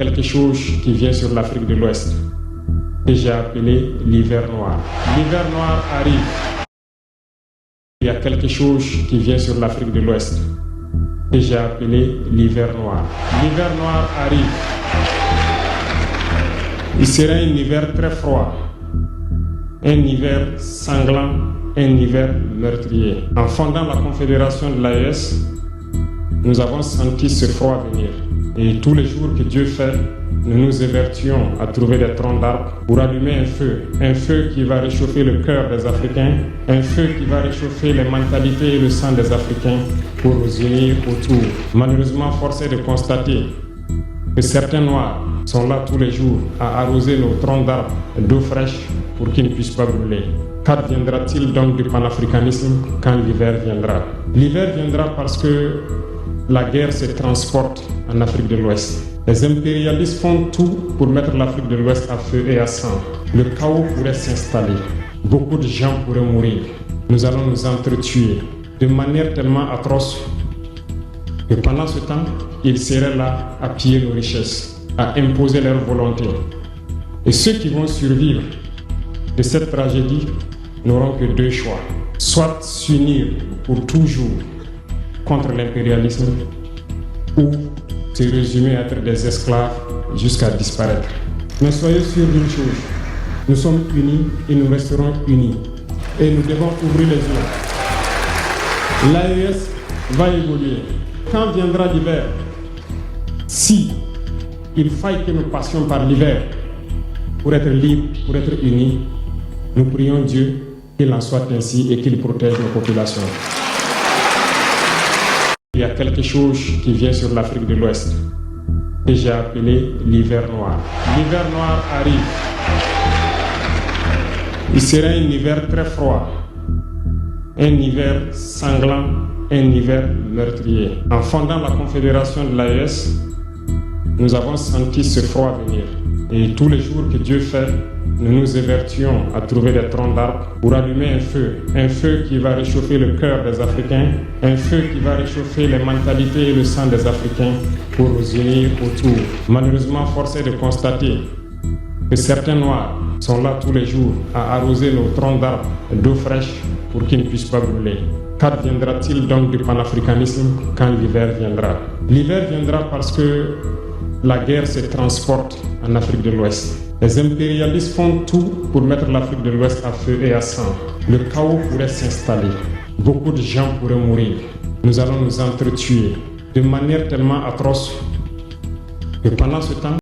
quelque chose qui vient sur l'Afrique de l'Ouest, que j'ai appelé l'hiver noir. L'hiver noir arrive. Il y a quelque chose qui vient sur l'Afrique de l'Ouest, que j'ai appelé l'hiver noir. L'hiver noir arrive. Il sera un hiver très froid, un hiver sanglant, un hiver meurtrier. En fondant la Confédération de l'AES, nous avons senti ce froid venir. Et tous les jours que Dieu fait, nous nous évertuons à trouver des troncs d'arbres pour allumer un feu qui va réchauffer le cœur des Africains, un feu qui va réchauffer les mentalités et le sang des Africains pour nous unir autour. Malheureusement, force est de constater que certains Noirs sont là tous les jours à arroser nos troncs d'arbres d'eau fraîche pour qu'ils ne puissent pas brûler. Qu'adviendra-t-il donc du panafricanisme quand l'hiver viendra? L'hiver viendra parce que la guerre se transporte en Afrique de l'Ouest. Les impérialistes font tout pour mettre l'Afrique de l'Ouest à feu et à sang. Le chaos pourrait s'installer. Beaucoup de gens pourraient mourir. Nous allons nous entretuer de manière tellement atroce que pendant ce temps, ils seraient là à piller nos richesses, à imposer leur volonté. Et ceux qui vont survivre de cette tragédie n'auront que deux choix. Soit s'unir pour toujours contre l'impérialisme ou se résumer à être des esclaves jusqu'à disparaître. Mais soyez sûrs d'une chose, nous sommes unis et nous resterons unis. Et nous devons ouvrir les yeux. L'AES va évoluer. Quand viendra l'hiver, si il faille que nous passions par l'hiver pour être libres, pour être unis, nous prions Dieu qu'il en soit ainsi et qu'il protège nos populations. Il y a quelque chose qui vient sur l'Afrique de l'Ouest, que j'ai appelé l'hiver noir. L'hiver noir arrive. Il sera un hiver très froid, un hiver sanglant, un hiver meurtrier. En fondant la Confédération de l'AES, nous avons senti ce froid venir. Et tous les jours que Dieu fait, nous nous évertuons à trouver des troncs d'arbres pour allumer un feu qui va réchauffer le cœur des Africains, un feu qui va réchauffer les mentalités et le sang des Africains pour nous unir autour. Malheureusement, force est de constater que certains Noirs sont là tous les jours à arroser nos troncs d'arbres d'eau fraîche pour qu'ils ne puissent pas brûler. Qu'adviendra-t-il donc du panafricanisme quand l'hiver viendra? L'hiver viendra parce que la guerre se transporte en Afrique de l'Ouest. Les impérialistes font tout pour mettre l'Afrique de l'Ouest à feu et à sang. Le chaos pourrait s'installer. Beaucoup de gens pourraient mourir. Nous allons nous entretuer de manière tellement atroce que pendant ce temps,